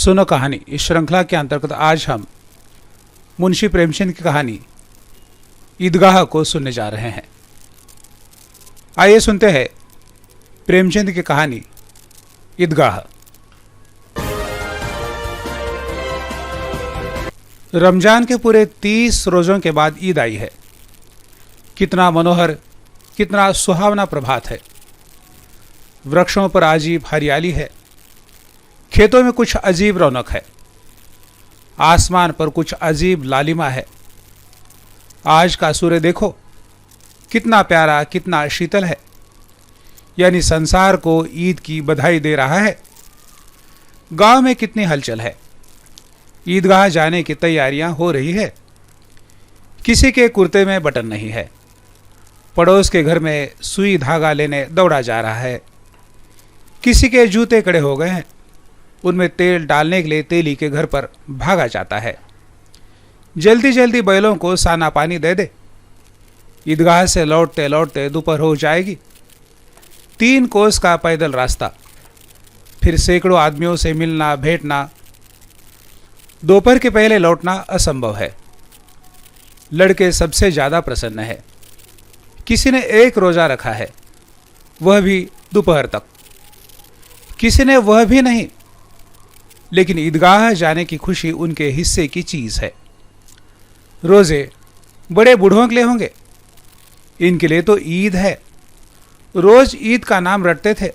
सुनो कहानी इस श्रृंखला के अंतर्गत आज हम मुंशी प्रेमचंद की कहानी ईदगाह को सुनने जा रहे हैं। आइए सुनते हैं प्रेमचंद की कहानी ईदगाह। रमजान के पूरे 30 रोजों के बाद ईद आई है। कितना मनोहर, कितना सुहावना प्रभात है। वृक्षों पर अजीब हरियाली है, खेतों में कुछ अजीब रौनक है, आसमान पर कुछ अजीब लालिमा है। आज का सूर्य देखो, कितना प्यारा, कितना शीतल है, यानी संसार को ईद की बधाई दे रहा है। गांव में कितनी हलचल है। ईदगाह जाने की तैयारियां हो रही है। किसी के कुर्ते में बटन नहीं है। पड़ोस के घर में सुई धागा लेने दौड़ा जा रहा है। किसी के जूते कड़े हो गए हैं, उनमें तेल डालने के लिए तेली के घर पर भागा जाता है। जल्दी जल्दी बैलों को साना पानी दे दे। ईदगाह से लौटते लौटते दोपहर हो जाएगी। 3 कोस का पैदल रास्ता, फिर सैकड़ों आदमियों से मिलना भेंटना। दोपहर के पहले लौटना असंभव है। लड़के सबसे ज्यादा प्रसन्न है। किसी ने 1 रोजा रखा है, वह भी दोपहर तक। किसी ने वह भी नहीं, लेकिन ईदगाह जाने की खुशी उनके हिस्से की चीज है। रोजे बड़े बूढ़ों के लिए होंगे, इनके लिए तो ईद है। रोज ईद का नाम रटते थे,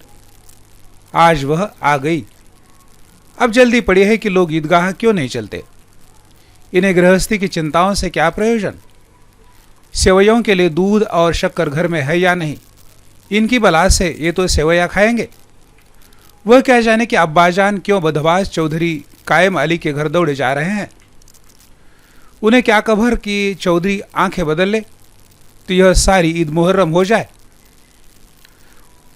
आज वह आ गई। अब जल्दी पड़ी है कि लोग ईदगाह क्यों नहीं चलते। इन्हें गृहस्थी की चिंताओं से क्या प्रयोजन। सेवैयों के लिए दूध और शक्कर घर में है या नहीं, इनकी बला से ये तो सेवैया खाएंगे। वह क्या जाने कि अब्बाजान क्यों बदवास चौधरी कायम अली के घर दौड़े जा रहे हैं। उन्हें क्या खबर कि चौधरी आंखें बदल ले तो यह सारी ईद मुहर्रम हो जाए।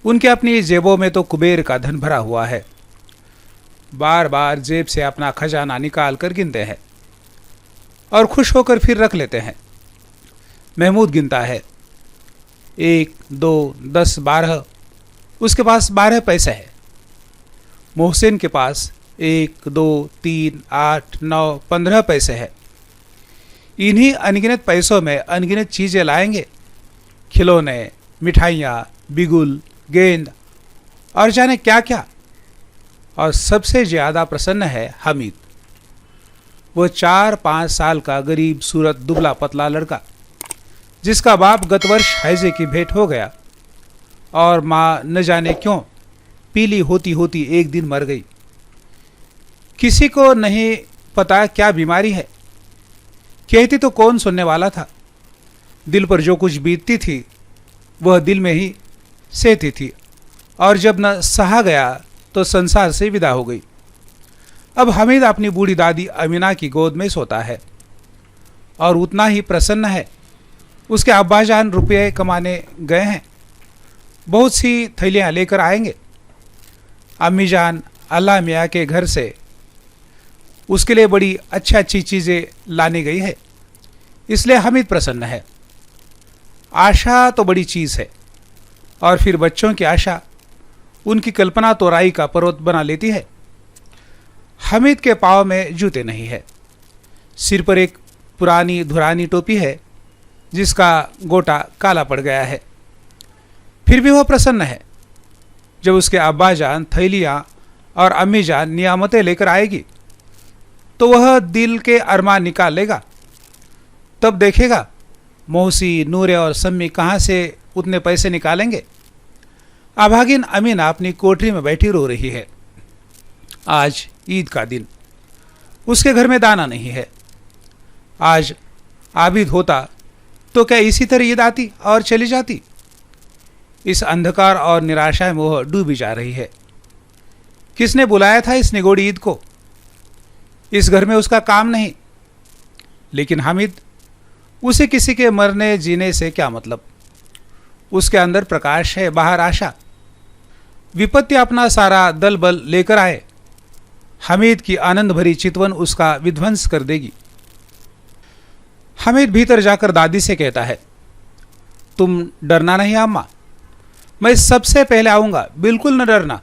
उनके अपनी जेबों में तो कुबेर का धन भरा हुआ है। बार बार जेब से अपना खजाना निकाल कर गिनते हैं और खुश होकर फिर रख लेते हैं। महमूद गिनता है, 1, 2, 10, 12। उसके पास 12 पैसे है। मोहसिन के पास 1, 2, 3, 8, 9, 15 पैसे है। इन्हीं अनगिनत पैसों में अनगिनत चीजें लाएंगे। खिलौने, मिठाइयाँ, बिगुल, गेंद और जाने क्या क्या। और सबसे ज्यादा प्रसन्न है हामिद। वो 4-5 साल का गरीब सूरत दुबला पतला लड़का, जिसका बाप गत वर्ष हैजे की भेंट हो गया और माँ न जाने क्यों पीली होती होती एक दिन मर गई। किसी को नहीं पता क्या बीमारी है। कहती तो कौन सुनने वाला था। दिल पर जो कुछ बीतती थी वह दिल में ही सहती थी, और जब न सहा गया तो संसार से विदा हो गई। अब हामिद अपनी बूढ़ी दादी अमीना की गोद में सोता है और उतना ही प्रसन्न है। उसके अब्बाजान रुपये कमाने गए हैं, बहुत सी थैलियां लेकर आएंगे। अम्मी जान अल्लाह मियाँ के घर से उसके लिए बड़ी अच्छी चीज़ें लाने गई है, इसलिए हामिद प्रसन्न है। आशा तो बड़ी चीज़ है, और फिर बच्चों की आशा उनकी कल्पना तो राई का पर्वत बना लेती है। हामिद के पाँव में जूते नहीं है। सिर पर एक पुरानी धुरानी टोपी है जिसका गोटा काला पड़ गया है। फिर भी वह प्रसन्न है। जब उसके अब्बा जान थैलियाँ और अम्मी जान नियामतें लेकर आएगी तो वह दिल के अरमान निकाल लेगा। तब देखेगा मौसी, नूरे और सम्मी कहाँ से उतने पैसे निकालेंगे। अभागिन अमीना अपनी कोठरी में बैठी रो रही है। आज ईद का दिन, उसके घर में दाना नहीं है। आज आबिद होता तो क्या इसी तरह ईद आती और चली जाती। इस अंधकार और निराशा में वह डूबी जा रही है। किसने बुलाया था इस निगोड़ी ईद को। इस घर में उसका काम नहीं, लेकिन हामिद, उसे किसी के मरने जीने से क्या मतलब। उसके अंदर प्रकाश है, बाहर आशा। विपत्ति अपना सारा दल बल लेकर आए, हामिद की आनंद भरी चितवन उसका विध्वंस कर देगी। हामिद भीतर जाकर दादी से कहता है, तुम डरना नहीं अम्मा, मैं सबसे पहले आऊंगा, बिल्कुल न डरना।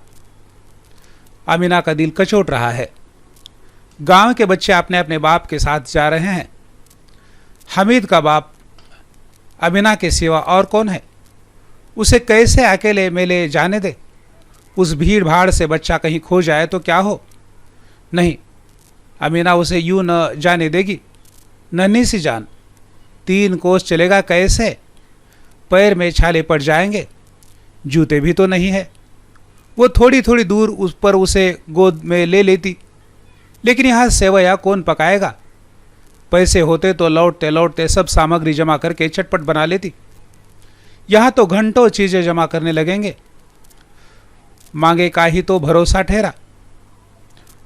अमीना का दिल कचोट रहा है। गांव के बच्चे अपने अपने बाप के साथ जा रहे हैं। हामिद का बाप अमीना के सिवा और कौन है? उसे कैसे अकेले मेले जाने दे? उस भीड़ भाड़ से बच्चा कहीं खो जाए तो क्या हो? नहीं, अमीना उसे यूं न जाने देगी। नन्ही सी जान, 3 कोस चलेगा कैसे? पैर में छाले पड़ जाएंगे, जूते भी तो नहीं है। वो थोड़ी थोड़ी दूर उस पर उसे गोद में ले लेती, लेकिन यहाँ सेवैया कौन पकाएगा? पैसे होते तो लौटते लौटते सब सामग्री जमा करके चटपट बना लेती। यहाँ तो घंटों चीजें जमा करने लगेंगे। मांगे का ही तो भरोसा ठहरा।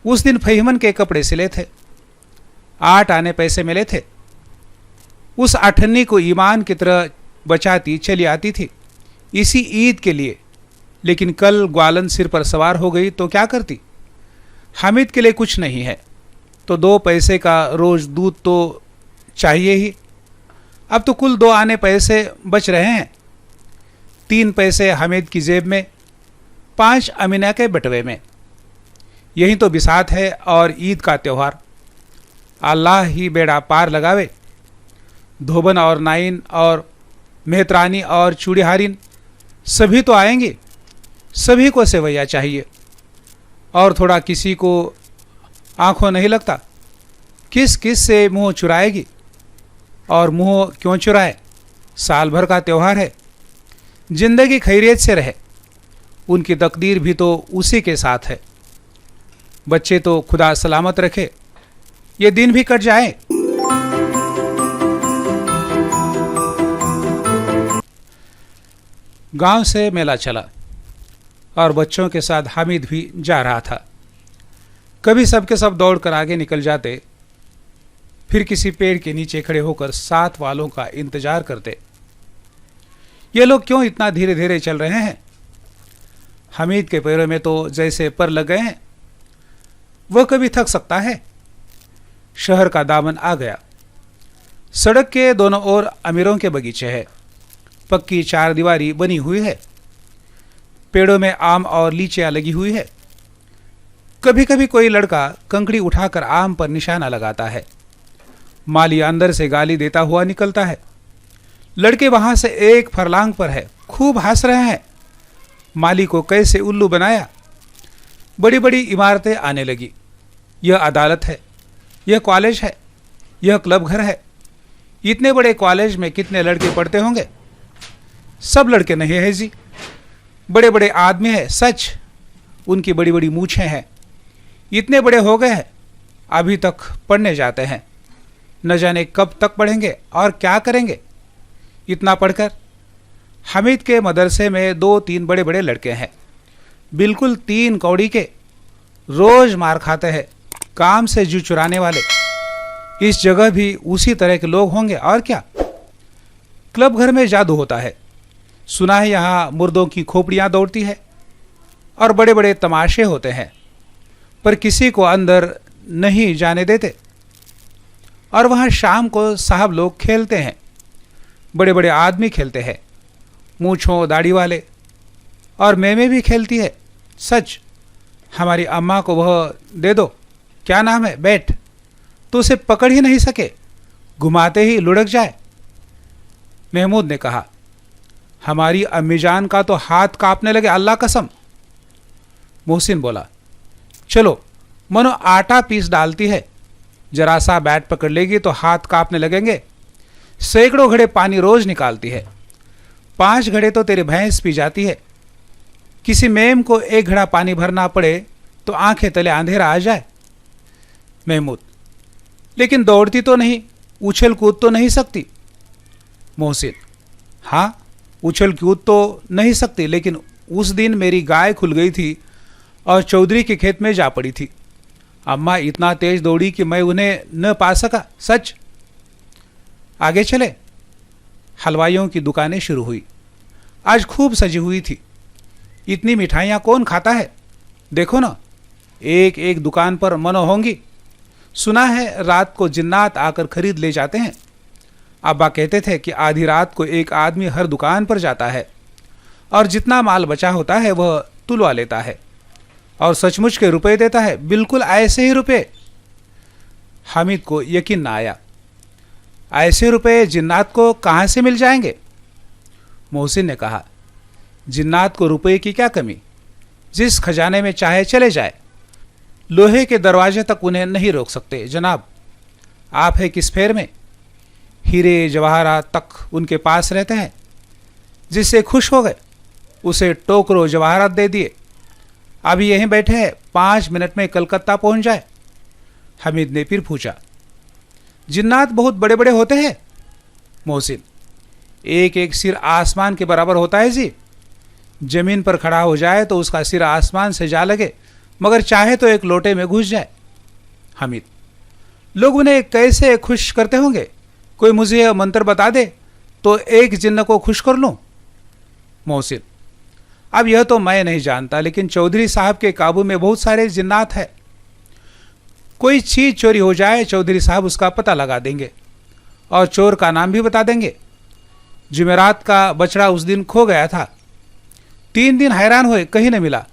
उस दिन फहीमन के कपड़े सिले थे, 8 आने पैसे मिले थे। उस अठन्नी को ईमान की तरह बचाती चली आती थी इसी ईद के लिए, लेकिन कल ग्वालन सिर पर सवार हो गई तो क्या करती? हामिद के लिए कुछ नहीं है तो 2 पैसे का रोज दूध तो चाहिए ही। अब तो कुल 2 आने पैसे बच रहे हैं, 3 पैसे हामिद की जेब में, 5 अमीना के बटवे में। यही तो बिसात है और ईद का त्यौहार। अल्लाह ही बेड़ा पार लगावे। धोबन और नाइन और मेहतरानी और चूड़ीहारिन सभी तो आएंगे, सभी को सेवैया चाहिए। और थोड़ा किसी को आंखों नहीं लगता, किस किस से मुंह चुराएगी? और मुंह क्यों चुराए? साल भर का त्यौहार है। जिंदगी खैरियत से रहे, उनकी तकदीर भी तो उसी के साथ है। बच्चे तो खुदा सलामत रखे, ये दिन भी कट जाए। गांव से मेला चला और बच्चों के साथ हामिद भी जा रहा था। कभी सबके सब दौड़कर आगे निकल जाते, फिर किसी पेड़ के नीचे खड़े होकर साथ वालों का इंतजार करते। ये लोग क्यों इतना धीरे धीरे चल रहे हैं? हामिद के पैरों में तो जैसे पर लग गए हैं। वह कभी थक सकता है? शहर का दामन आ गया। सड़क के दोनों ओर अमीरों के बगीचे हैं। पक्की 4 दीवारी बनी हुई है। पेड़ों में आम और लीचियां लगी हुई है। कभी कभी कोई लड़का कंकड़ी उठाकर आम पर निशाना लगाता है। माली अंदर से गाली देता हुआ निकलता है। लड़के वहां से 1 फरलांग पर है, खूब हंस रहे हैं। माली को कैसे उल्लू बनाया। बड़ी बड़ी इमारतें आने लगी। यह अदालत है, यह कॉलेज है, यह क्लब घर है। इतने बड़े कॉलेज में कितने लड़के पढ़ते होंगे? सब लड़के नहीं है जी, बड़े बड़े आदमी हैं सच, उनकी बड़ी बड़ी मूछें हैं। इतने बड़े हो गए हैं, अभी तक पढ़ने जाते हैं। न जाने कब तक पढ़ेंगे और क्या करेंगे इतना पढ़कर। हामिद के मदरसे में 2-3 बड़े बड़े लड़के हैं, बिल्कुल 3 कौड़ी के, रोज मार खाते हैं, काम से जू चुराने वाले। इस जगह भी उसी तरह के लोग होंगे और क्या। क्लब घर में जादू होता है, सुना है यहाँ मुर्दों की खोपड़ियाँ दौड़ती है और बड़े बड़े तमाशे होते हैं, पर किसी को अंदर नहीं जाने देते। और वहाँ शाम को साहब लोग खेलते हैं, बड़े बड़े आदमी खेलते हैं, मूँछों दाढ़ी वाले। और मैमे भी खेलती है सच। हमारी अम्मा को वह दे दो, क्या नाम है, बैट, तो उसे पकड़ ही नहीं सके, घुमाते ही लुढ़क जाए। महमूद ने कहा, हमारी अम्मी जान का तो हाथ कांपने लगे, अल्लाह कसम। मोहसिन बोला, चलो मनो आटा पीस डालती है, जरा सा बैट पकड़ लेगी तो हाथ कांपने लगेंगे। सैकड़ों घड़े पानी रोज निकालती है, 5 घड़े तो तेरी भैंस पी जाती है। किसी मेम को 1 घड़ा पानी भरना पड़े तो आंखें तले अंधेरा आ जाए। महमूद, लेकिन दौड़ती तो नहीं, उछल कूद तो नहीं सकती। मोहसिन, हाँ उछल कूद तो नहीं सकती, लेकिन उस दिन मेरी गाय खुल गई थी और चौधरी के खेत में जा पड़ी थी। अम्मा इतना तेज दौड़ी कि मैं उन्हें न पा सका सच। आगे चले। हलवाइयों की दुकानें शुरू हुई। आज खूब सजी हुई थी। इतनी मिठाइयाँ कौन खाता है? देखो ना, एक एक दुकान पर मनो होंगी। सुना है रात को जिन्नात आकर खरीद ले जाते हैं। अब्बा कहते थे कि आधी रात को एक आदमी हर दुकान पर जाता है और जितना माल बचा होता है वह तुलवा लेता है और सचमुच के रुपए देता है, बिल्कुल ऐसे ही रुपए। हामिद को यकीन न आया। ऐसे रुपए जिन्नात को कहाँ से मिल जाएंगे? मोहसिन ने कहा, जिन्नात को रुपए की क्या कमी, जिस खजाने में चाहे चले जाए, लोहे के दरवाजे तक उन्हें नहीं रोक सकते। जनाब, आप है किस फेर में? हीरे जवाहरात तक उनके पास रहते हैं। जिससे खुश हो गए उसे टोकरो जवाहरात दे दिए। अभी यहीं बैठे हैं, 5 मिनट में कलकत्ता पहुंच जाए। हामिद ने फिर पूछा, जिन्नात बहुत बड़े बड़े होते हैं? मोहसिन, एक एक सिर आसमान के बराबर होता है जी। जमीन पर खड़ा हो जाए तो उसका सिर आसमान से जा लगे, मगर चाहे तो एक लोटे में घुस जाए। हामिद, लोग उन्हें कैसे खुश करते होंगे? कोई मुझे यह मंत्र बता दे तो एक जिन्न को खुश कर लूं। मोहसिन, अब यह तो मैं नहीं जानता, लेकिन चौधरी साहब के काबू में बहुत सारे जिन्नात हैं। कोई चीज चोरी हो जाए, चौधरी साहब उसका पता लगा देंगे और चोर का नाम भी बता देंगे। जुमेरात का बछड़ा उस दिन खो गया था। 3 दिन हैरान हुए, कहीं नहीं मिला।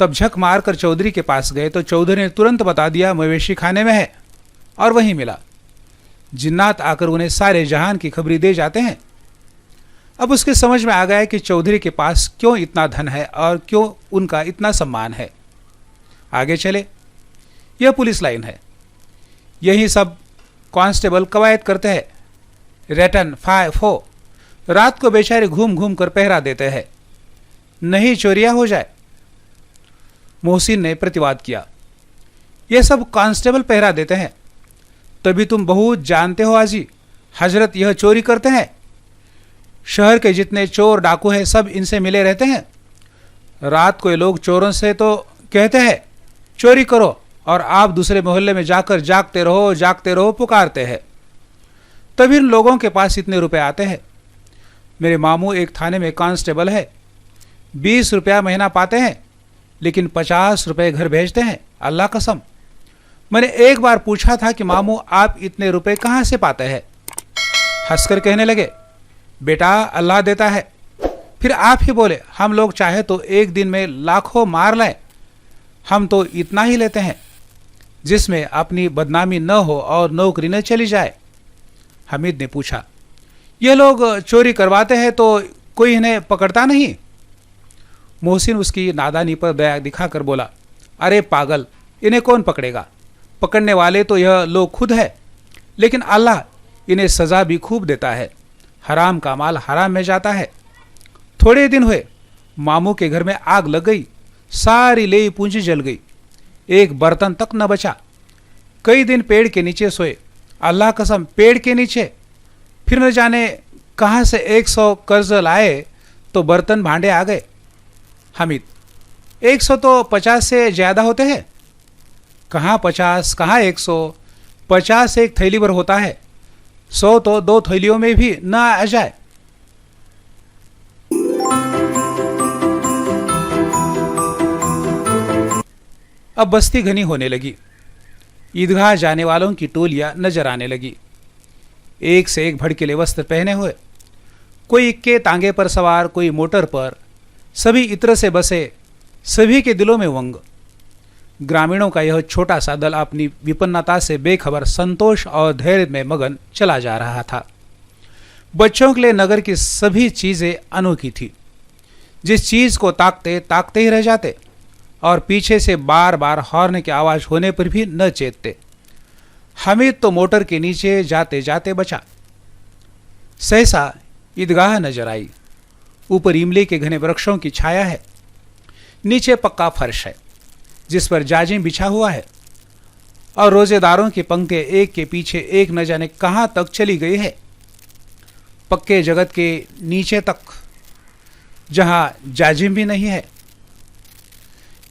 तब झक मारकर चौधरी के पास गए तो चौधरी ने तुरंत बता दिया, मवेशी खाने में है, और वहीं मिला। जिन्नात आकर उन्हें सारे जहान की खबरी दे जाते हैं। अब उसके समझ में आ गया कि चौधरी के पास क्यों इतना धन है और क्यों उनका इतना सम्मान है। आगे चले। यह पुलिस लाइन है। यही सब कांस्टेबल कवायद करते हैं। रेटन 5-4 रात को बेचारे घूम घूम कर पहरा देते हैं, नहीं चोरियां हो जाए। मोहसिन ने प्रतिवाद किया, यह सब कांस्टेबल पहरा देते हैं, तभी तुम बहुत जानते हो आजी, हजरत यह चोरी करते हैं। शहर के जितने चोर डाकू हैं सब इनसे मिले रहते हैं। रात को ये लोग चोरों से तो कहते हैं चोरी करो, और आप दूसरे मोहल्ले में जाकर जागते रहो पुकारते हैं। तभी इन लोगों के पास इतने रुपए आते हैं। मेरे मामू एक थाने में कांस्टेबल है, 20 रुपया महीना पाते हैं, लेकिन 50 रुपए घर भेजते हैं। अल्लाह कसम, मैंने एक बार पूछा था कि मामू आप इतने रुपए कहाँ से पाते हैं? हंसकर कहने लगे, बेटा अल्लाह देता है। फिर आप ही बोले, हम लोग चाहे तो एक दिन में लाखों मार लें, हम तो इतना ही लेते हैं जिसमें अपनी बदनामी न हो और नौकरी न चली जाए। हामिद ने पूछा, ये लोग चोरी करवाते हैं तो कोई इन्हें पकड़ता नहीं? मोहसिन उसकी नादानी पर दया दिखाकर बोला, अरे पागल, इन्हें कौन पकड़ेगा? पकड़ने वाले तो यह लोग खुद है, लेकिन अल्लाह इन्हें सजा भी खूब देता है। हराम का माल हराम में जाता है। थोड़े दिन हुए, मामू के घर में आग लग गई, सारी लेई पूंजी जल गई, एक बर्तन तक न बचा। कई दिन पेड़ के नीचे सोए, अल्लाह कसम पेड़ के नीचे। फिर न जाने कहां से 100 कर्ज लाए तो बर्तन भांडे आ गए। हामिद, 100 तो 50 से ज्यादा होते हैं। कहाँ 50, कहाँ 100? 50 एक थैली भर होता है, 100 तो 2 थैलियों में भी न आ जाए। अब बस्ती घनी होने लगी। ईदगाह जाने वालों की टोलियां नजर आने लगी, एक से एक भड़कीले वस्त्र पहने हुए। कोई इक्के तांगे पर सवार, कोई मोटर पर, सभी इत्र से बसे, सभी के दिलों में उमंग। ग्रामीणों का यह छोटा सा दल अपनी विपन्नता से बेखबर संतोष और धैर्य में मगन चला जा रहा था। बच्चों के लिए नगर की सभी चीजें अनोखी थी। जिस चीज को ताकते ताकते ही रह जाते, और पीछे से बार बार हॉर्न की आवाज होने पर भी न चेतते। हामिद तो मोटर के नीचे जाते जाते बचा। सहसा ईदगाह नजर आई। ऊपर इमली के घने वृक्षों की छाया है, नीचे पक्का फर्श है जिस पर जाजिम बिछा हुआ है, और रोजेदारों की पंक्तियां एक के पीछे एक न जाने कहां तक चली गई है, पक्के जगत के नीचे तक, जहां जाजिम भी नहीं है।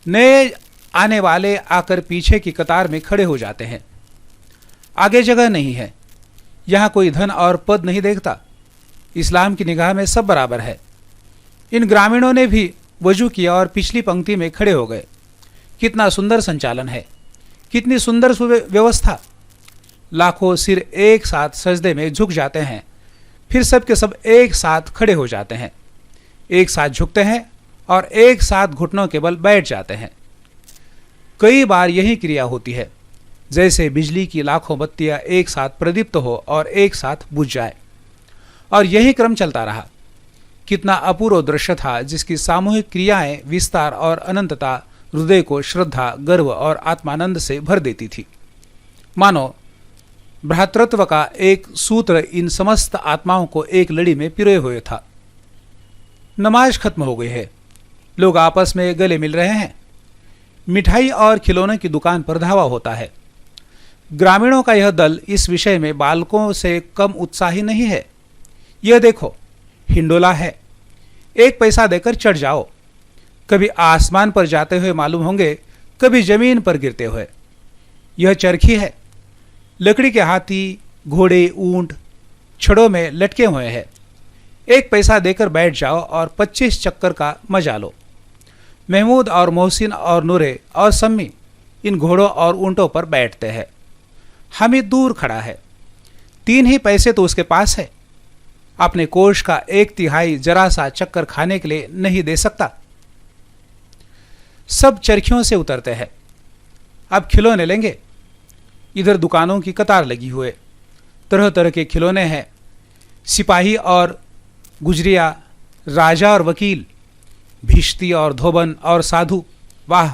नए आने वाले आकर पीछे की कतार में खड़े हो जाते हैं। आगे जगह नहीं है। यहां कोई धन और पद नहीं देखता। इस्लाम की निगाह में सब बराबर है। इन ग्रामीणों ने भी वजू किया और पिछली पंक्ति में खड़े हो गए। कितना सुंदर संचालन है, कितनी सुंदर व्यवस्था। लाखों सिर एक साथ सजदे में झुक जाते हैं, फिर सब के सब एक साथ खड़े हो जाते हैं, एक साथ झुकते हैं और एक साथ घुटनों के बल बैठ जाते हैं। कई बार यही क्रिया होती है। जैसे बिजली की लाखों बत्तियां एक साथ प्रदीप्त हो और एक साथ बुझ जाए। और यही क्रम चलता रहा। कितना अपूर्व दृश्य था, जिसकी सामूहिक क्रियाएं, विस्तार और अनंतता हृदय को श्रद्धा, गर्व और आत्मानंद से भर देती थी। मानो भ्रातृत्व का एक सूत्र इन समस्त आत्माओं को एक लड़ी में पिरोए हुए था। नमाज खत्म हो गई है, लोग आपस में गले मिल रहे हैं। मिठाई और खिलौने की दुकान पर धावा होता है। ग्रामीणों का यह दल इस विषय में बालकों से कम उत्साही नहीं है। यह देखो, हिंडोला है, 1 पैसा देकर चढ़ जाओ। कभी आसमान पर जाते हुए मालूम होंगे, कभी जमीन पर गिरते हुए। यह चरखी है, लकड़ी के हाथी, घोड़े, ऊंट छड़ों में लटके हुए हैं। 1 पैसा देकर बैठ जाओ और 25 चक्कर का मजा लो। महमूद और मोहसिन और नूरे और सम्मी इन घोड़ों और ऊंटों पर बैठते हैं। हामिद दूर खड़ा है। 3 ही पैसे तो उसके पास है। अपने कोष का 1/3 जरा सा चक्कर खाने के लिए नहीं दे सकता। सब चरखियों से उतरते हैं। अब खिलौने लेंगे। इधर दुकानों की कतार लगी हुए, तरह तरह के खिलौने हैं। सिपाही और गुजरिया, राजा और वकील, भिश्ती और धोबन और साधु। वाह,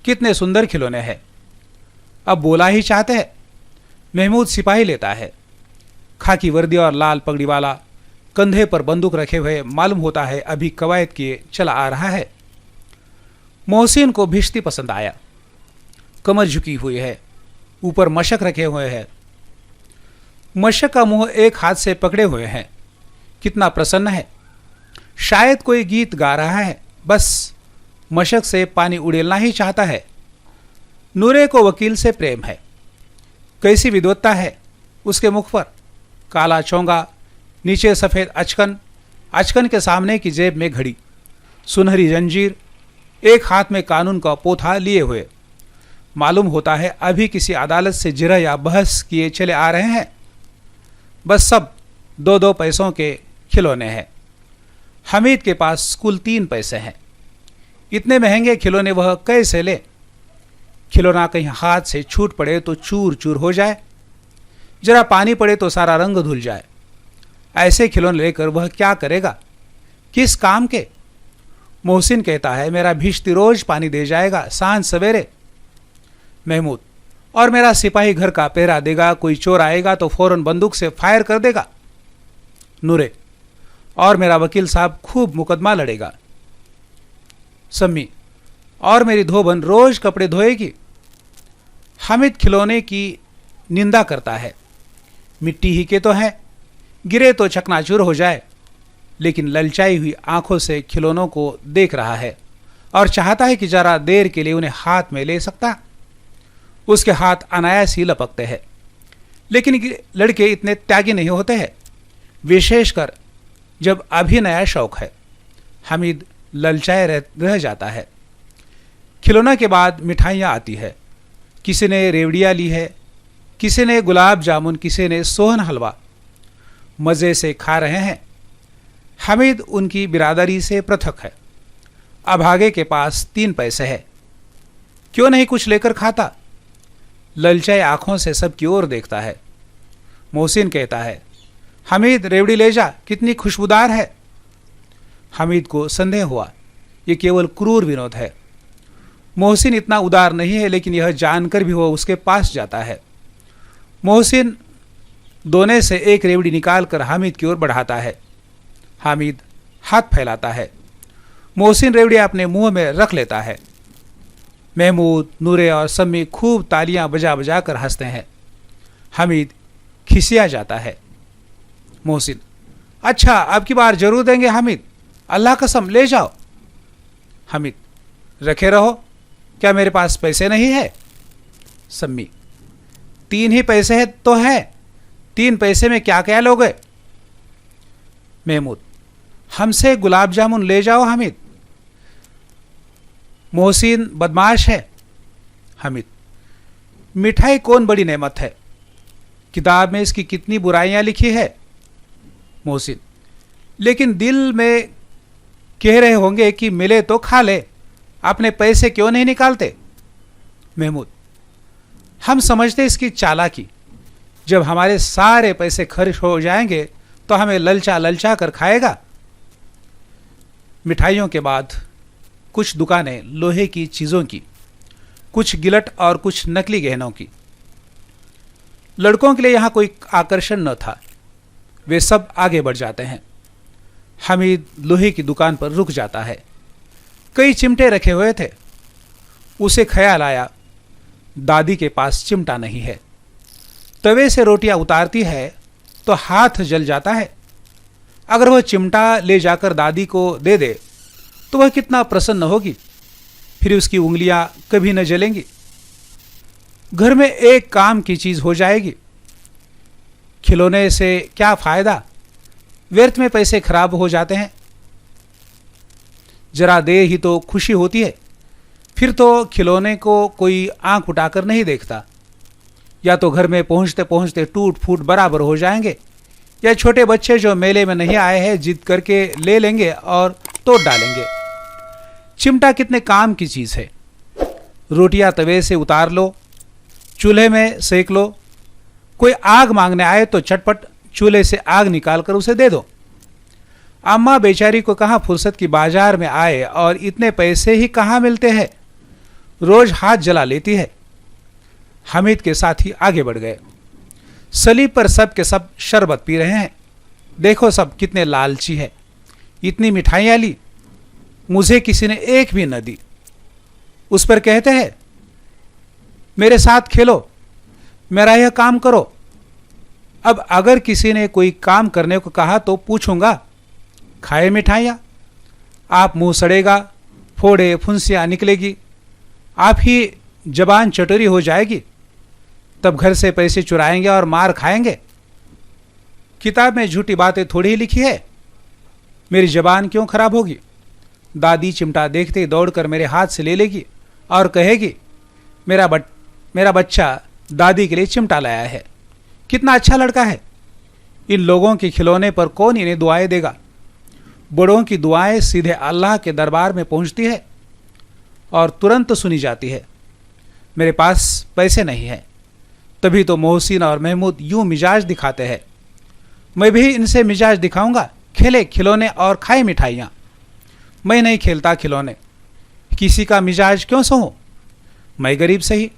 कितने सुंदर खिलौने हैं। अब बोला ही चाहते हैं। महमूद सिपाही लेता है, खाकी वर्दी और लाल पगड़ी वाला, कंधे पर बंदूक रखे हुए, मालूम होता है अभी कवायद किए चला आ रहा है। मोहसिन को भिश्ती पसंद आया। कमर झुकी हुई है, ऊपर मशक रखे हुए हैं। मशक का मुंह एक हाथ से पकड़े हुए हैं। कितना प्रसन्न है, शायद कोई गीत गा रहा है। बस मशक से पानी उड़ेलना ही चाहता है। नूरे को वकील से प्रेम है। कैसी विद्वत्ता है उसके मुख पर। काला चोंगा, नीचे सफेद अचकन, अचकन के सामने की जेब में घड़ी, सुनहरी जंजीर, एक हाथ में कानून का पोथा लिए हुए। मालूम होता है अभी किसी अदालत से जिरह या बहस किए चले आ रहे हैं। बस सब 2-2 पैसों के खिलौने हैं। हमीद के पास कुल 3 पैसे हैं। इतने महंगे खिलौने वह कैसे ले? खिलौना कहीं हाथ से छूट पड़े तो चूर चूर हो जाए, जरा पानी पड़े तो सारा रंग धुल जाए। ऐसे खिलौने लेकर वह क्या करेगा, किस काम के? मोहसिन कहता है मेरा भिश्ती रोज पानी दे जाएगा सांझ सवेरे। महमूद, और मेरा सिपाही घर का पहरा देगा, कोई चोर आएगा तो फौरन बंदूक से फायर कर देगा। नूरे, और मेरा वकील साहब खूब मुकदमा लड़ेगा। सम्मी, और मेरी धोबन रोज कपड़े धोएगी। हामिद खिलौने की निंदा करता है। मिट्टी ही के तो हैं, गिरे तो चकनाचूर हो जाए। लेकिन ललचाई हुई आंखों से खिलौनों को देख रहा है और चाहता है कि जरा देर के लिए उन्हें हाथ में ले सकता। उसके हाथ अनायास ही लपकते हैं। लेकिन लड़के इतने त्यागी नहीं होते हैं, विशेषकर जब अभी नया शौक है। हामिद ललचाए रह जाता है। खिलौना के बाद मिठाइयाँ आती है। किसी ने रेवड़ियाँ ली है, किसी ने गुलाब जामुन, किसी ने सोहन हलवा। मज़े से खा रहे हैं। हामिद उनकी बिरादरी से पृथक है। अभागे के पास 3 पैसे है, क्यों नहीं कुछ लेकर खाता? ललचाए आंखों से सबकी ओर देखता है। मोहसिन कहता है हामिद रेवड़ी ले जा, कितनी खुशबूदार है। हामिद को संदेह हुआ, ये केवल क्रूर विनोद है। मोहसिन इतना उदार नहीं है, लेकिन यह जानकर भी वह उसके पास जाता है। मोहसिन दोने से एक रेवड़ी निकालकर हामिद की ओर बढ़ाता है। हामिद हाथ फैलाता है। मोहसिन रेवड़ी अपने मुंह में रख लेता है। महमूद, नूरे और सम्मी खूब तालियां बजा बजा कर हंसते हैं। हामिद खिसिया जाता है। मोहसिन, अच्छा अब की बार जरूर देंगे हामिद, अल्लाह कसम ले जाओ। हामिद, रखे रहो, क्या मेरे पास पैसे नहीं है? सम्मी, 3 ही पैसे है तो है, 3 पैसे में क्या क्या लोगे? महमूद, हमसे गुलाब जामुन ले जाओ हामिद। मोहसिन बदमाश है। हामिद, मिठाई कौन बड़ी नेमत है, किताब में इसकी कितनी बुराइयां लिखी है। मोहसिन, लेकिन दिल में कह रहे होंगे कि मिले तो खा ले, अपने पैसे क्यों नहीं निकालते? महमूद, हम समझते इसकी चालाकी, जब हमारे सारे पैसे खर्च हो जाएंगे तो हमें ललचा ललचा कर खाएगा। मिठाइयों के बाद कुछ दुकानें लोहे की चीज़ों की, कुछ गिलट और कुछ नकली गहनों की। लड़कों के लिए यहाँ कोई आकर्षण न था, वे सब आगे बढ़ जाते हैं। हामिद लोहे की दुकान पर रुक जाता है। कई चिमटे रखे हुए थे। उसे ख्याल आया, दादी के पास चिमटा नहीं है। तवे से रोटियां उतारती है तो हाथ जल जाता है। अगर वह चिमटा ले जाकर दादी को दे दे तो वह कितना प्रसन्न होगी, फिर उसकी उंगलियां कभी न जलेंगी। घर में एक काम की चीज हो जाएगी। खिलौने से क्या फायदा, व्यर्थ में पैसे खराब हो जाते हैं। जरा देर ही तो खुशी होती है, फिर तो खिलौने को कोई आंख उठाकर नहीं देखता। या तो घर में पहुंचते पहुंचते टूट फूट बराबर हो जाएंगे, या छोटे बच्चे जो मेले में नहीं आए हैं जिद करके ले लेंगे और तोड़ डालेंगे। चिमटा कितने काम की चीज है। रोटियां तवे से उतार लो, चूल्हे में सेक लो। कोई आग मांगने आए तो चटपट चूल्हे से आग निकालकर उसे दे दो। अम्मा बेचारी को कहाँ फुर्सत की बाजार में आए और इतने पैसे ही कहाँ मिलते हैं, रोज हाथ जला लेती है। हामिद के साथी आगे बढ़ गए। सलीब पर सब के सब शरबत पी रहे हैं। देखो सब कितने लालची है, इतनी मिठाइयाँ ली, मुझे किसी ने एक भी न दी। उस पर कहते हैं, मेरे साथ खेलो, मेरा यह काम करो। अब अगर किसी ने कोई काम करने को कहा तो पूछूंगा, खाए मिठाइयाँ? आप मुंह सड़ेगा, फोड़े फुंसियाँ निकलेगी, आप ही जबान चटोरी हो जाएगी। तब घर से पैसे चुराएंगे और मार खाएंगे। किताब में झूठी बातें थोड़ी ही लिखी है, मेरी जबान क्यों खराब होगी। दादी चिमटा देखते ही दौड़कर मेरे हाथ से ले लेगी और कहेगी, मेरा बच्चा दादी के लिए चिमटा लाया है, कितना अच्छा लड़का है। इन लोगों के खिलौने पर कौन इन्हें दुआएं देगा। बड़ों की दुआएं सीधे अल्लाह के दरबार में पहुंचती है और तुरंत सुनी जाती है। मेरे पास पैसे नहीं है, तभी तो मोहसिन और महमूद यूं मिजाज दिखाते हैं। मैं भी इनसे मिजाज दिखाऊंगा, खेले खिलौने और खाए मिठाइयाँ। मैं नहीं खेलता खिलौने, किसी का मिजाज क्यों सहूं। मैं गरीब सही,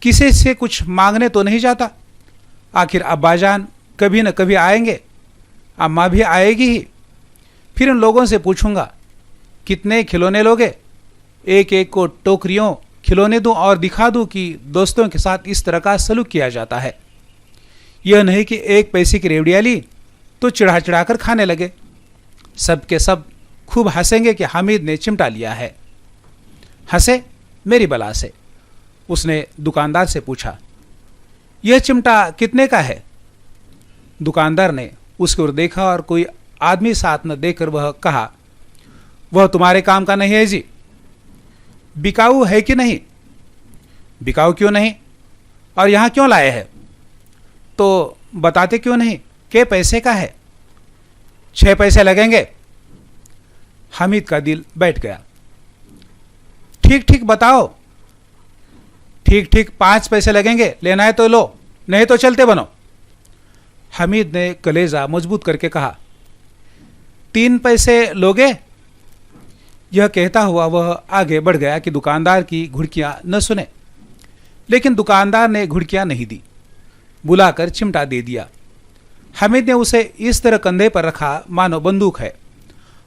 किसी से कुछ मांगने तो नहीं जाता। आखिर अब्बाजान कभी न कभी आएंगे, अम्मा भी आएगी ही। फिर उन लोगों से पूछूंगा, कितने खिलौने लोगे। एक एक को टोकरियों खिलौने दूं और दिखा दूं कि दोस्तों के साथ इस तरह का सलूक किया जाता है। यह नहीं कि एक पैसे की रेवड़ियाँ ली तो चिढ़ा चिढ़ा कर खाने लगे। सब के सब खूब हंसेंगे कि हामिद ने चिमटा लिया है। हंसे मेरी बला से। उसने दुकानदार से पूछा, यह चिमटा कितने का है। दुकानदार ने उसकी ओर देखा और कोई आदमी साथ न देखकर वह कहा, वह तुम्हारे काम का नहीं है जी। बिकाऊ है कि नहीं। बिकाऊ क्यों नहीं, और यहां क्यों लाए हैं। तो बताते क्यों नहीं के पैसे का है। 6 पैसे लगेंगे। हामिद का दिल बैठ गया। ठीक ठीक बताओ। ठीक ठीक 5 पैसे लगेंगे, लेना है तो लो, नहीं तो चलते बनो। हामिद ने कलेजा मजबूत करके कहा, 3 पैसे लोगे। यह कहता हुआ वह आगे बढ़ गया कि दुकानदार की घुड़कियां न सुने। लेकिन दुकानदार ने घुड़कियां नहीं दी, बुलाकर चिमटा दे दिया। हामिद ने उसे इस तरह कंधे पर रखा मानो बंदूक है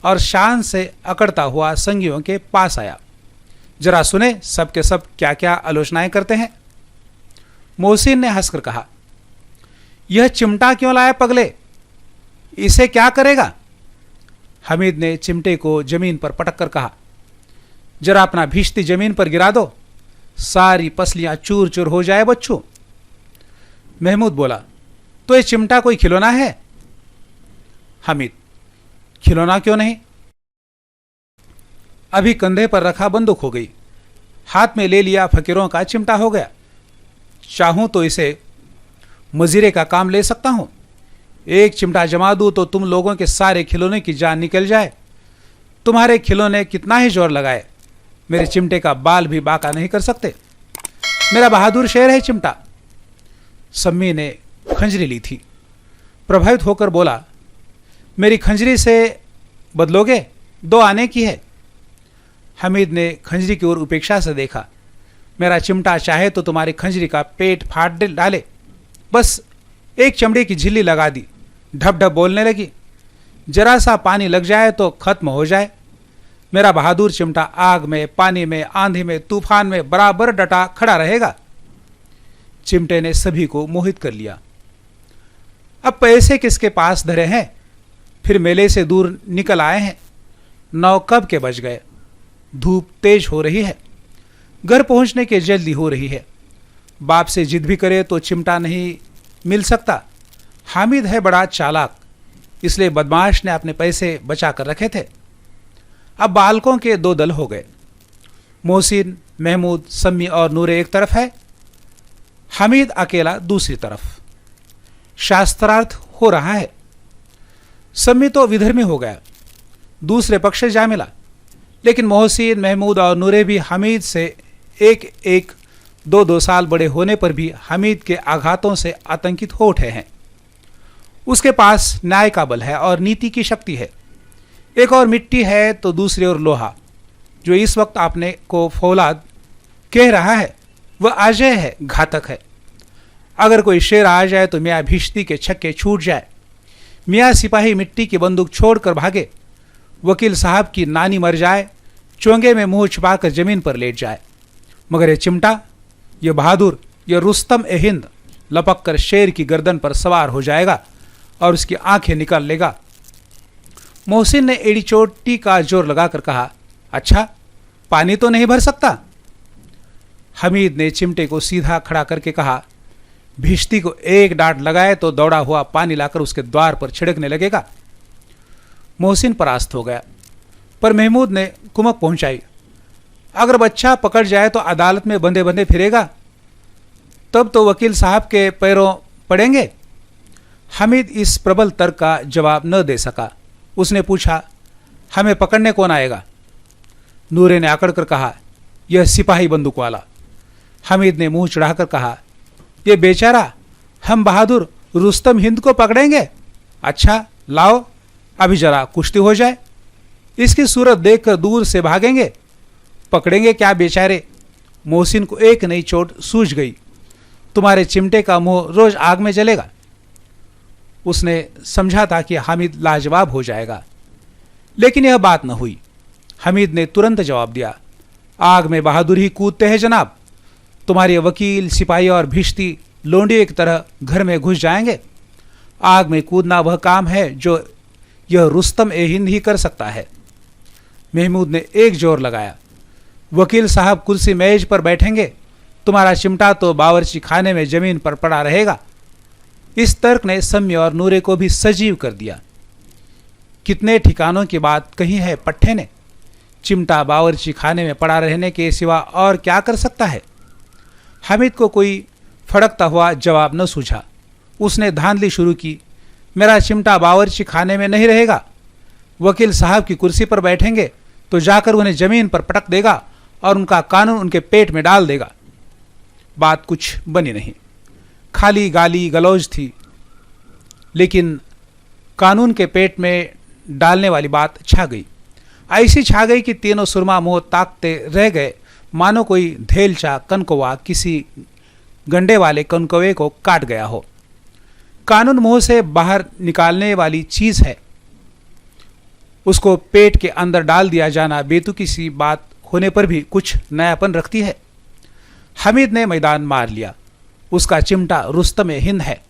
और शान से अकड़ता हुआ संगियों के पास आया। जरा सुने सब के सब क्या क्या आलोचनाएं करते हैं। मोहसिन ने हंसकर कहा, यह चिमटा क्यों लाया पगले, इसे क्या करेगा। हामिद ने चिमटे को जमीन पर पटक कर कहा, जरा अपना भिश्ती जमीन पर गिरा दो, सारी पसलियां चूर चूर हो जाए बच्चों। महमूद बोला, तो ये चिमटा कोई खिलौना है। हामिद, खिलौना क्यों नहीं, अभी कंधे पर रखा बंदूक हो गई, हाथ में ले लिया फकीरों का चिमटा हो गया। चाहूं तो इसे मजीरे का काम ले सकता हूं। एक चिमटा जमा दूं तो तुम लोगों के सारे खिलौने की जान निकल जाए। तुम्हारे खिलौने कितना ही जोर लगाए, मेरे चिमटे का बाल भी बाका नहीं कर सकते। मेरा बहादुर शेर है चिमटा। सम्मी ने खंजरी ली थी। प्रभावित होकर बोला, मेरी खंजरी से बदलोगे? 2 आने की है। हामिद ने खंजरी की ओर उपेक्षा से देखा। मेरा चिमटा चाहे तो तुम्हारी खंजरी का पेट फाड़ डाले। बस एक चमड़े की झिल्ली लगा दी। ढप ढप बोलने लगी। जरा सा पानी लग जाए तो खत्म हो जाए। मेरा बहादुर चिमटा आग में, पानी में, आंधी में, तूफान में बराबर डटा खड़ा रहेगा। चिमटे ने सभी को मोहित कर लिया। अब पैसे किसके पास धरे हैं? फिर मेले से दूर निकल आए हैं। 9 कब के बज गए। धूप तेज हो रही है। घर पहुंचने की जल्दी हो रही है। बाप से जिद भी करे तो चिमटा नहीं मिल सकता। हामिद है बड़ा चालाक, इसलिए बदमाश ने अपने पैसे बचा कर रखे थे। अब बालकों के 2 दल हो गए। मोहसिन, महमूद, सम्मी और नूरे एक तरफ है, हामिद अकेला दूसरी तरफ। शास्त्रार्थ हो रहा है। सम्मी तो विधर्मी हो गया, दूसरे पक्ष से जा मिला। लेकिन मोहसिन, महमूद और नूरे भी हामिद से एक एक 2 साल बड़े होने पर भी हामिद के आघातों से आतंकित हो उठे हैं। उसके पास न्याय का बल है और नीति की शक्ति है। एक और मिट्टी है तो दूसरी ओर लोहा। जो इस वक्त आपने को फौलाद कह रहा है वह अजय है, घातक है। अगर कोई शेर आ जाए तो मियाँ भिश्ती के छक्के छूट जाए। मियाँ सिपाही मिट्टी की बंदूक छोड़कर भागे। वकील साहब की नानी मर जाए, चोंगे में मुंह छुपाकर जमीन पर लेट जाए। मगर ये चिमटा, ये बहादुर, ये रुस्तम ए हिंद लपक कर शेर की गर्दन पर सवार हो जाएगा और उसकी आंखें निकाल लेगा। मोहसिन ने एड़ी चोटी का जोर लगाकर कहा, अच्छा, पानी तो नहीं भर सकता? हमीद ने चिमटे को सीधा खड़ा करके कहा, भिश्ती को एक डांट लगाए तो दौड़ा हुआ पानी लाकर उसके द्वार पर छिड़कने लगेगा। मोहसिन परास्त हो गया, पर महमूद ने कुमक पहुंचाई, अगर बच्चा पकड़ जाए तो अदालत में बंधे बंधे फिरेगा, तब तो वकील साहब के पैरों पड़ेंगे। हामिद इस प्रबल तर्क का जवाब न दे सका। उसने पूछा, हमें पकड़ने कौन आएगा? नूरे ने आकड़ कर कहा, यह सिपाही बंदूक वाला। हामिद ने मुंह चढ़ाकर कहा, यह बेचारा हम बहादुर रुस्तम हिंद को पकड़ेंगे? अच्छा लाओ, अभी जरा कुश्ती हो जाए। इसकी सूरत देखकर दूर से भागेंगे। पकड़ेंगे क्या बेचारे? मोहसिन को एक नई चोट सूझ गई। तुम्हारे चिमटे का मुंह रोज आग में जलेगा। उसने समझा था कि हामिद लाजवाब हो जाएगा, लेकिन यह बात न हुई। हामिद ने तुरंत जवाब दिया, आग में बहादुर ही कूदते हैं जनाब। तुम्हारे वकील, सिपाही और भिश्ती लोंडियों की तरह घर में घुस जाएंगे। आग में कूदना वह काम है जो यह रुस्तम ए हिंद ही कर सकता है। महमूद ने एक जोर लगाया, वकील साहब कुर्सी मेज पर बैठेंगे, तुम्हारा चिमटा तो बावर्ची खाने में जमीन पर पड़ा रहेगा। इस तर्क ने सम्मी और नूरे को भी सजीव कर दिया। कितने ठिकानों की बात कही है पट्टे ने। चिमटा बावर्ची खाने में पड़ा रहने के सिवा और क्या कर सकता है? हामिद को कोई फड़कता हुआ जवाब न सूझा। उसने धांधली शुरू की, मेरा चिमटा बावर्ची खाने में नहीं रहेगा। वकील साहब की कुर्सी पर बैठेंगे तो जाकर उन्हें जमीन पर पटक देगा और उनका कानून उनके पेट में डाल देगा। बात कुछ बनी नहीं, खाली गाली गलौज थी, लेकिन कानून के पेट में डालने वाली बात छा गई। ऐसी छा गई कि तीनों सुरमा मुंह ताकते रह गए, मानो कोई धेलचा कनकौवा किसी गंडे वाले कनकौवे को काट गया हो। कानून मुंह से बाहर निकालने वाली चीज है, उसको पेट के अंदर डाल दिया जाना बेतुकी सी बात होने पर भी कुछ नयापन रखती है। हामिद ने मैदान मार लिया। उसका चिमटा रुस्तम ए हिंद है।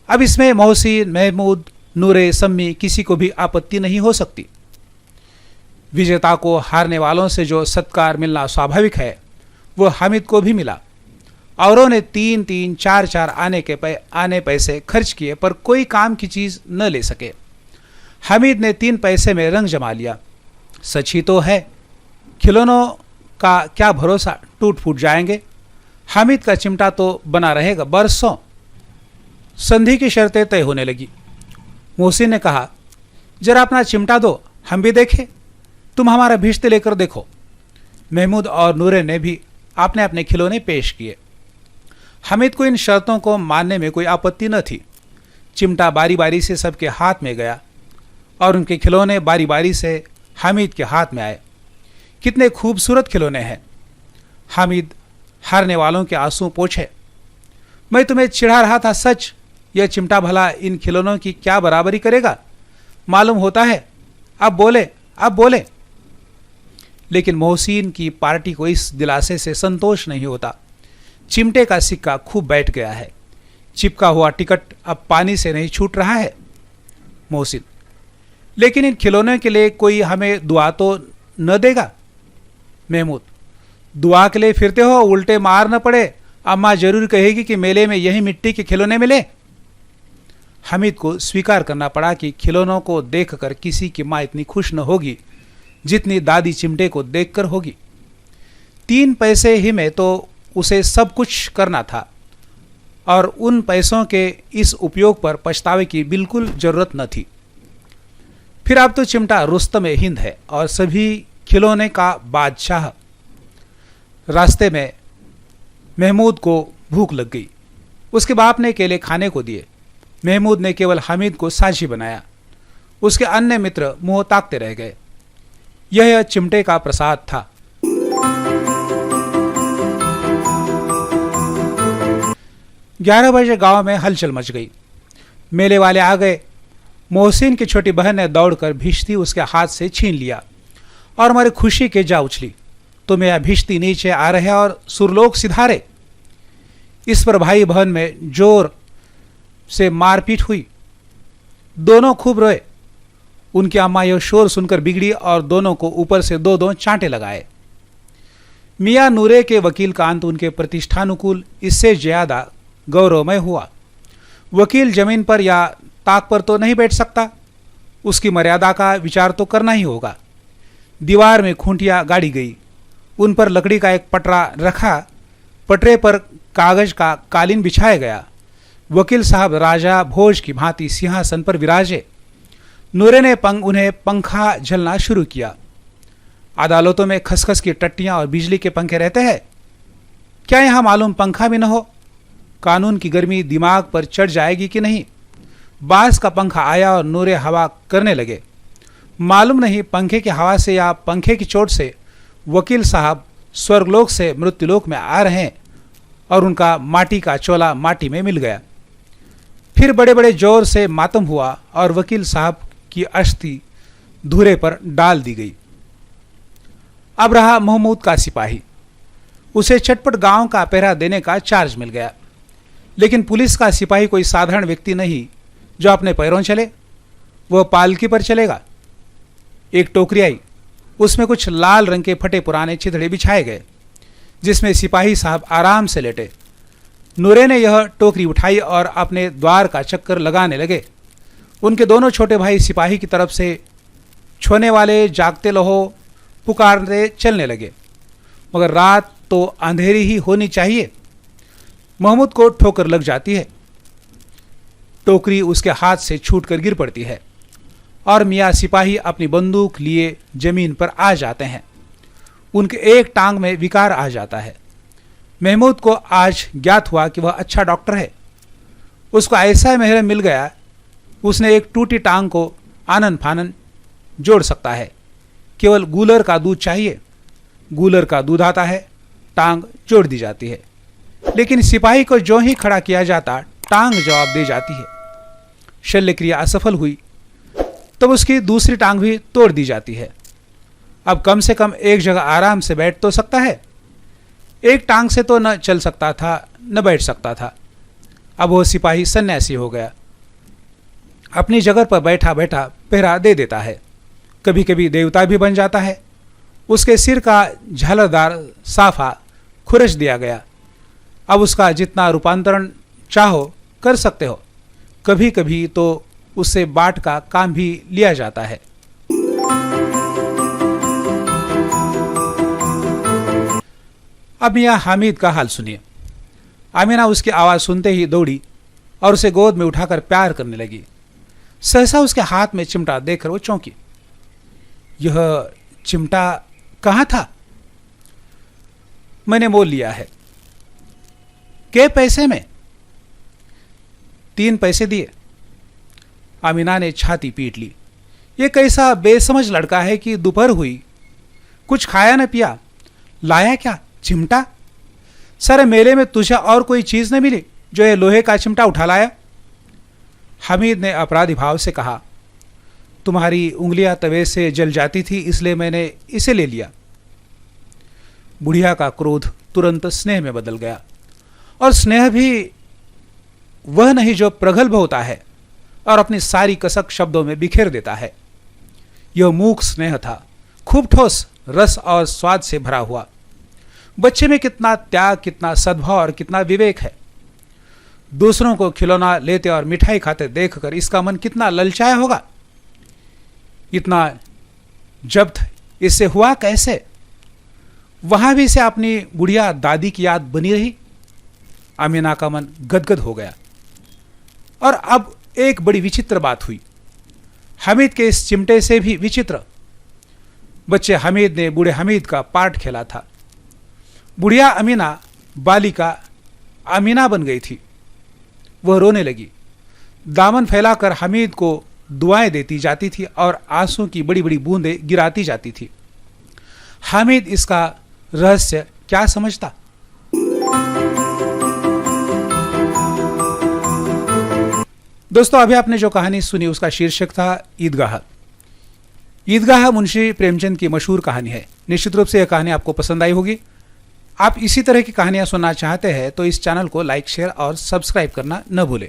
अब इसमें मोहसिन, महमूद, नूरे, सम्मी किसी को भी आपत्ति नहीं हो सकती। विजेता को हारने वालों से जो सत्कार मिलना स्वाभाविक है वह हामिद को भी मिला। औरों ने 3-3, 4-4 आने पैसे खर्च किए पर कोई काम की चीज न ले सके। हामिद ने 3 पैसे में रंग जमा लिया। सच ही तो है, खिलौनों का क्या भरोसा, टूट फूट जाएंगे। हामिद का चिमटा तो बना रहेगा बरसों। संधि की शर्तें तय होने लगी। मोहसिन ने कहा, जरा अपना चिमटा दो, हम भी देखें। तुम हमारा भिश्ती लेकर देखो। महमूद और नूरे ने भी आपने अपने खिलौने पेश किए। हामिद को इन शर्तों को मानने में कोई आपत्ति न थी। चिमटा बारी बारी से सबके हाथ में गया और उनके खिलौने बारी बारी से हामिद के हाथ में आए। कितने खूबसूरत खिलौने हैं। हामिद हारने वालों के आंसू पोंछे। मैं तुम्हें चिढ़ा रहा था, सच। यह चिमटा भला इन खिलौनों की क्या बराबरी करेगा? मालूम होता है। अब बोले, अब बोले। लेकिन मोहसिन की पार्टी को इस दिलासे से संतोष नहीं होता। चिमटे का सिक्का खूब बैठ गया है। चिपका हुआ टिकट अब पानी से नहीं छूट रहा है। मोहसिन, लेकिन इन खिलौनों के लिए कोई हमें दुआ तो न देगा? महमूद, दुआ के लिए फिरते हो, उल्टे मार न पड़े। अम्मा जरूर कहेगी कि मेले में यही मिट्टी के खिलौने मिले। हामिद को स्वीकार करना पड़ा कि खिलौनों को देखकर किसी की माँ इतनी खुश न होगी जितनी दादी चिमटे को देखकर होगी। 3 पैसे ही में तो उसे सब कुछ करना था और उन पैसों के इस उपयोग पर पछतावे की बिल्कुल जरूरत न थी। फिर अब तो चिमटा रुस्तम हिंद है और सभी खिलौने का बादशाह। रास्ते में महमूद को भूख लग गई। उसके बाप ने केले खाने को दिए। महमूद ने केवल हामिद को साझी बनाया। उसके अन्य मित्र मुंह ताकते रह गए। यह चिमटे का प्रसाद था। ग्यारह बजे गांव में हलचल मच गई। मेले वाले आ गए। मोहसिन की छोटी बहन ने दौड़कर भिश्ती उसके हाथ से छीन लिया और हमारी खुशी के जा उछली। तो मेरा भिश्ती नीचे आ रहे और सुरलोक सिधारे। इस पर भाई बहन में जोर से मारपीट हुई। दोनों खूब रोए। उनकी अम्मा यह शोर सुनकर बिगड़ी और दोनों को ऊपर से 2-2 चांटे लगाए। मियां नूरे के वकील का अंत उनके प्रतिष्ठानुकूल इससे ज्यादा गौरवमय हुआ। वकील जमीन पर या ताक पर तो नहीं बैठ सकता। उसकी मर्यादा का विचार तो करना ही होगा। दीवार में खूंटियां गाड़ी गई। उन पर लकड़ी का एक पटरा रखा। पटरे पर कागज का कालीन बिछाया गया। वकील साहब राजा भोज की भांति सिंहासन पर विराजे। नूरे ने उन्हें पंखा झलना शुरू किया। अदालतों में खसखस की टट्टियां और बिजली के पंखे रहते हैं, क्या यहां मालूम पंखा भी न हो? कानून की गर्मी दिमाग पर चढ़ जाएगी कि नहीं? बांस का पंखा आया और नूरे हवा करने लगे। मालूम नहीं पंखे की हवा से या पंखे की चोट से वकील साहब स्वर्गलोक से मृत्युलोक में आ रहे हैं और उनका माटी का चोला माटी में मिल गया। फिर बड़े बड़े जोर से मातम हुआ और वकील साहब की अस्थि धूरे पर डाल दी गई। अब रहा महमूद का सिपाही। उसे चटपट गांव का पहरा देने का चार्ज मिल गया। लेकिन पुलिस का सिपाही कोई साधारण व्यक्ति नहीं जो अपने पैरों चले। वह पालकी पर चलेगा। एक टोकरी आई। उसमें कुछ लाल रंग के फटे पुराने चिथड़े बिछाए गए जिसमें सिपाही साहब आराम से लेटे। नूरे ने यह टोकरी उठाई और अपने द्वार का चक्कर लगाने लगे। उनके दोनों छोटे भाई सिपाही की तरफ से छोने वाले जागते लहो पुकारते चलने लगे। मगर रात तो अंधेरी ही होनी चाहिए। महमूद को ठोकर लग जाती है। टोकरी उसके हाथ से छूटकर गिर पड़ती है और मियाँ सिपाही अपनी बंदूक लिए जमीन पर आ जाते हैं। उनके एक टांग में विकार आ जाता है। महमूद को आज ज्ञात हुआ कि वह अच्छा डॉक्टर है। उसको ऐसा महरम मिल गया, उसने एक टूटी टांग को आनन फानन जोड़ सकता है। केवल गूलर का दूध चाहिए। गूलर का दूध आता है, टांग जोड़ दी जाती है। लेकिन सिपाही को जो ही खड़ा किया जाता, टांग जवाब दे जाती है। शल्य क्रिया असफल हुई तब उसकी दूसरी टांग भी तोड़ दी जाती है। अब कम से कम एक जगह आराम से बैठ तो सकता है। एक टांग से तो न चल सकता था न बैठ सकता था। अब वो सिपाही सन्यासी हो गया। अपनी जगह पर बैठा बैठा पहरा दे देता है। कभी कभी देवता भी बन जाता है। उसके सिर का झालरदार साफा खुरच दिया गया। अब उसका जितना रूपांतरण चाहो कर सकते हो। कभी कभी तो उससे बाट का काम भी लिया जाता है। अब मियाँ हामिद का हाल सुनिए। आमिना उसकी आवाज़ सुनते ही दौड़ी और उसे गोद में उठाकर प्यार करने लगी। सहसा उसके हाथ में चिमटा देखकर वो चौंकी। यह चिमटा कहाँ था? मैंने मोल लिया है। के पैसे में? 3 पैसे दिए। आमीना ने छाती पीट ली। ये कैसा बेसमझ लड़का है कि दोपहर हुई, कुछ खाया न पिया, लाया क्या? चिमटा? सारे मेले में तुझे और कोई चीज न मिली जो ये लोहे का चिमटा उठा लाया? हामिद ने अपराधी भाव से कहा, तुम्हारी उंगलियां तवे से जल जाती थी इसलिए मैंने इसे ले लिया। बुढ़िया का क्रोध तुरंत स्नेह में बदल गया, और स्नेह भी वह नहीं जो प्रगल्भ होता है और अपनी सारी कसक शब्दों में बिखेर देता है। यह मूक स्नेह था, खूब ठोस, रस और स्वाद से भरा हुआ। बच्चे में कितना त्याग, कितना सद्भाव और कितना विवेक है। दूसरों को खिलौना लेते और मिठाई खाते देखकर इसका मन कितना ललचाया होगा। इतना जब्त इससे हुआ कैसे? वहां भी से अपनी बुढ़िया दादी की याद बनी रही। आमीना का मन गदगद हो गया। और अब एक बड़ी विचित्र बात हुई, हामिद के इस चिमटे से भी विचित्र। बच्चे हामिद ने बूढ़े हामिद का पार्ट खेला था। बुढ़िया अमीना बालिका आमीना बन गई थी। वह रोने लगी, दामन फैलाकर हामिद को दुआएं देती जाती थी और आंसू की बड़ी बड़ी बूंदें गिराती जाती थी। हामिद इसका रहस्य क्या समझता? दोस्तों, अभी आपने जो कहानी सुनी उसका शीर्षक था ईदगाह। ईदगाह मुंशी प्रेमचंद की मशहूर कहानी है। निश्चित रूप से यह कहानी आपको पसंद आई होगी। आप इसी तरह की कहानियां सुनना चाहते हैं तो इस चैनल को लाइक, शेयर और सब्सक्राइब करना न भूलें।